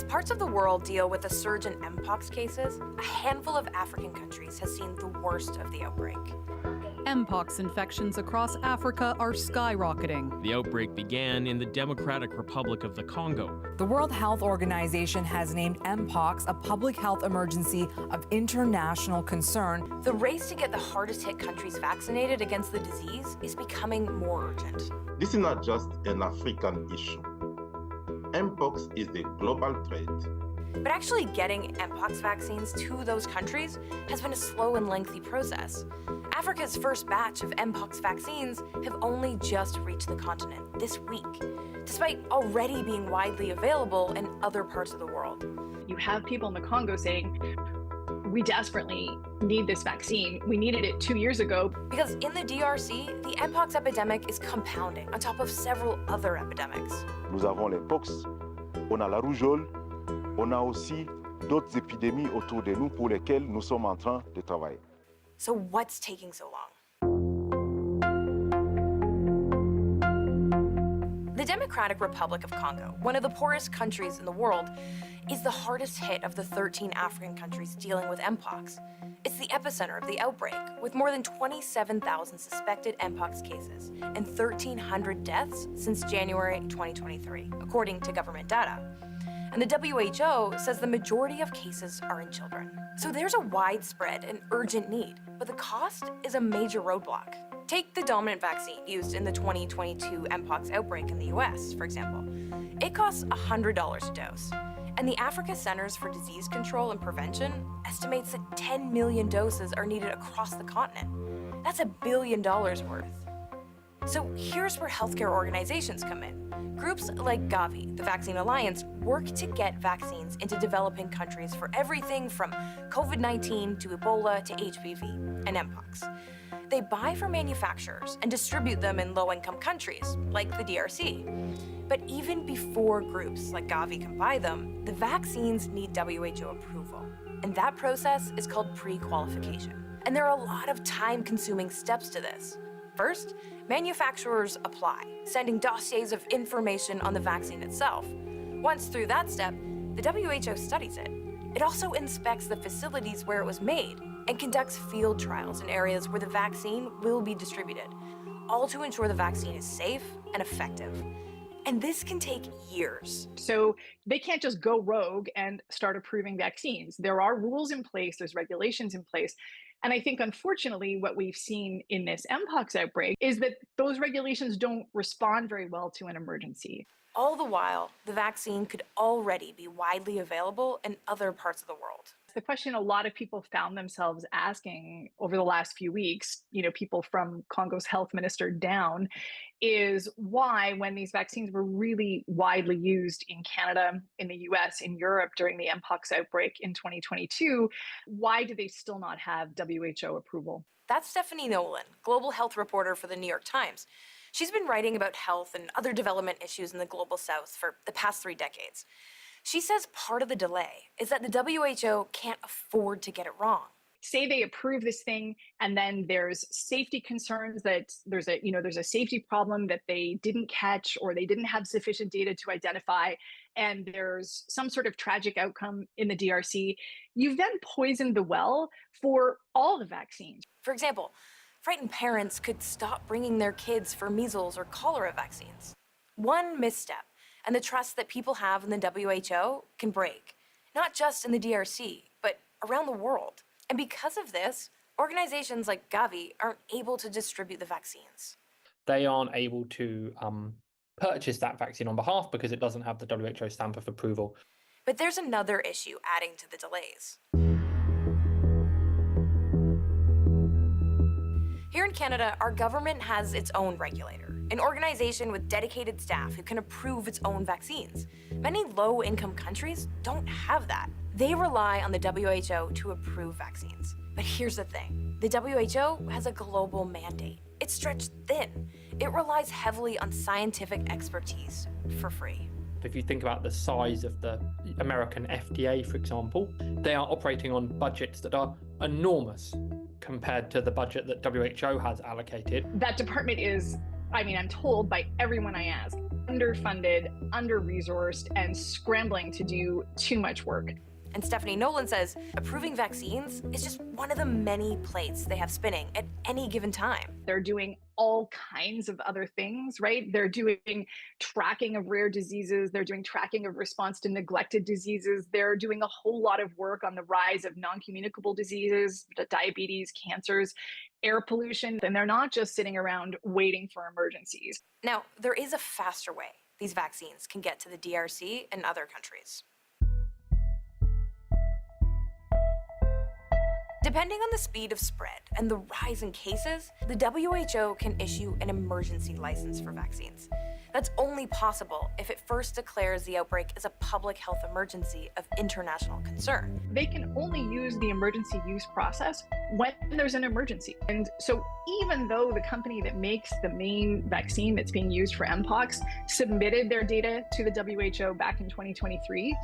parts of the world deal with a surge in mpox cases, a handful of African countries has seen the worst of the outbreak. Mpox infections across Africa are skyrocketing. The outbreak began in the Democratic Republic of the Congo. The World Health Organization has named mpox a public health emergency of international concern. The race to get the hardest hit countries vaccinated against the disease is becoming more urgent. This is not just an African issue. Mpox is a global threat. But actually getting mpox vaccines to those countries has been a slow and lengthy process. Africa's first batch of mpox vaccines have only just reached the continent this week, despite already being widely available in other parts of the world. You have people in the Congo saying, we desperately need this vaccine. We needed it 2 years ago. Because in the DRC, the mpox epidemic is compounding on top of several other epidemics. Nous avons l'mpox, on a la rougeole, on a aussi d'autres épidémies autour de nous pour lesquelles nous sommes en train de travailler. So what's taking so long? The Democratic Republic of Congo, one of the poorest countries in the world, is the hardest hit of the 13 African countries dealing with mpox. It's the epicenter of the outbreak, with more than 27,000 suspected mpox cases and 1,300 deaths since January 2023, according to government data. And the WHO says the majority of cases are in children. So there's a widespread and urgent need, but the cost is a major roadblock. Take the dominant vaccine used in the 2022 mpox outbreak in the US, for example. It costs $100 a dose. And the Africa Centers for Disease Control and Prevention estimates that 10 million doses are needed across the continent. That's $1 billion worth. So here's where healthcare organizations come in. Groups like Gavi, the Vaccine Alliance, work to get vaccines into developing countries for everything from COVID-19 to Ebola to HPV and mpox. They buy from manufacturers and distribute them in low-income countries, like the DRC. But even before groups like Gavi can buy them, the vaccines need WHO approval. And that process is called pre-qualification. And there are a lot of time-consuming steps to this. First, manufacturers apply, sending dossiers of information on the vaccine itself. Once through that step, the WHO studies it. It also inspects the facilities where it was made and conducts field trials in areas where the vaccine will be distributed, all to ensure the vaccine is safe and effective. And this can take years. So they can't just go rogue and start approving vaccines. There are rules in place, there's regulations in place. And I think, unfortunately, what we've seen in this mpox outbreak is that those regulations don't respond very well to an emergency. All the while, the vaccine could already be widely available in other parts of the world. The question a lot of people found themselves asking over the last few weeks, people from Congo's health minister down, is why, when these vaccines were really widely used in Canada, in the US, in Europe during the mpox outbreak in 2022, why do they still not have WHO approval? That's Stephanie Nolan, global health reporter for the New York Times. She's been writing about health and other development issues in the global south for the past 3 decades. She says part of the delay is that the WHO can't afford to get it wrong. Say they approve this thing, and then there's safety concerns that there's a safety problem that they didn't catch or they didn't have sufficient data to identify, and there's some sort of tragic outcome in the DRC. You've then poisoned the well for all the vaccines. For example, frightened parents could stop bringing their kids for measles or cholera vaccines. One misstep, and the trust that people have in the WHO can break, not just in the DRC, but around the world. And because of this, organizations like Gavi aren't able to distribute the vaccines. They aren't able to purchase that vaccine on behalf because it doesn't have the WHO stamp of approval. But there's another issue adding to the delays. Here in Canada, our government has its own regulator, an organization with dedicated staff who can approve its own vaccines. Many low-income countries don't have that. They rely on the WHO to approve vaccines. But here's the thing. The WHO has a global mandate. It's stretched thin. It relies heavily on scientific expertise for free. If you think about the size of the American FDA, for example, they are operating on budgets that are enormous compared to the budget that WHO has allocated. That department is, I'm told by everyone I ask, underfunded, under-resourced, and scrambling to do too much work. And Stephanie Nolan says approving vaccines is just one of the many plates they have spinning at any given time. They're doing all kinds of other things, right? They're doing tracking of rare diseases. They're doing tracking of response to neglected diseases. They're doing a whole lot of work on the rise of non-communicable diseases, diabetes, cancers, air pollution. And they're not just sitting around waiting for emergencies. Now, there is a faster way these vaccines can get to the DRC and other countries. Depending on the speed of spread and the rise in cases, the WHO can issue an emergency license for vaccines. That's only possible if it first declares the outbreak as a public health emergency of international concern. They can only use the emergency use process when there's an emergency. And so even though the company that makes the main vaccine that's being used for mpox submitted their data to the WHO back in 2023,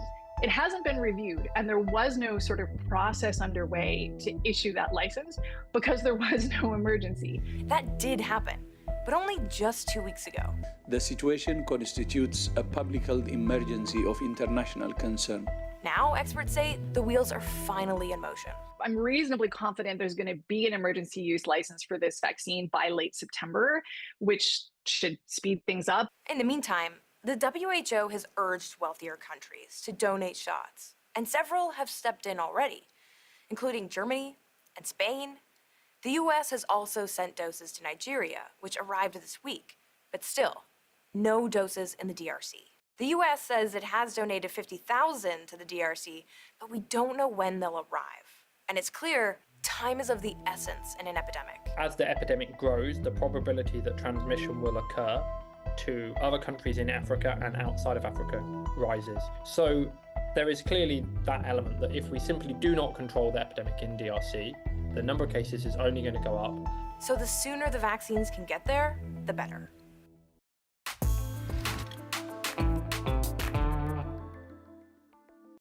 it hasn't been reviewed, and there was no sort of process underway to issue that license because there was no emergency. That did happen, but only just 2 weeks ago. The situation constitutes a public health emergency of international concern. Now, experts say the wheels are finally in motion. I'm reasonably confident there's going to be an emergency use license for this vaccine by late September, which should speed things up. In the meantime, the WHO has urged wealthier countries to donate shots, and several have stepped in already, including Germany and Spain. The US has also sent doses to Nigeria, which arrived this week, but still, no doses in the DRC. The US says it has donated 50,000 to the DRC, but we don't know when they'll arrive. And it's clear time is of the essence in an epidemic. As the epidemic grows, the probability that transmission will occur to other countries in Africa and outside of Africa rises. So there is clearly that element that if we simply do not control the epidemic in DRC, the number of cases is only going to go up. So the sooner the vaccines can get there, the better.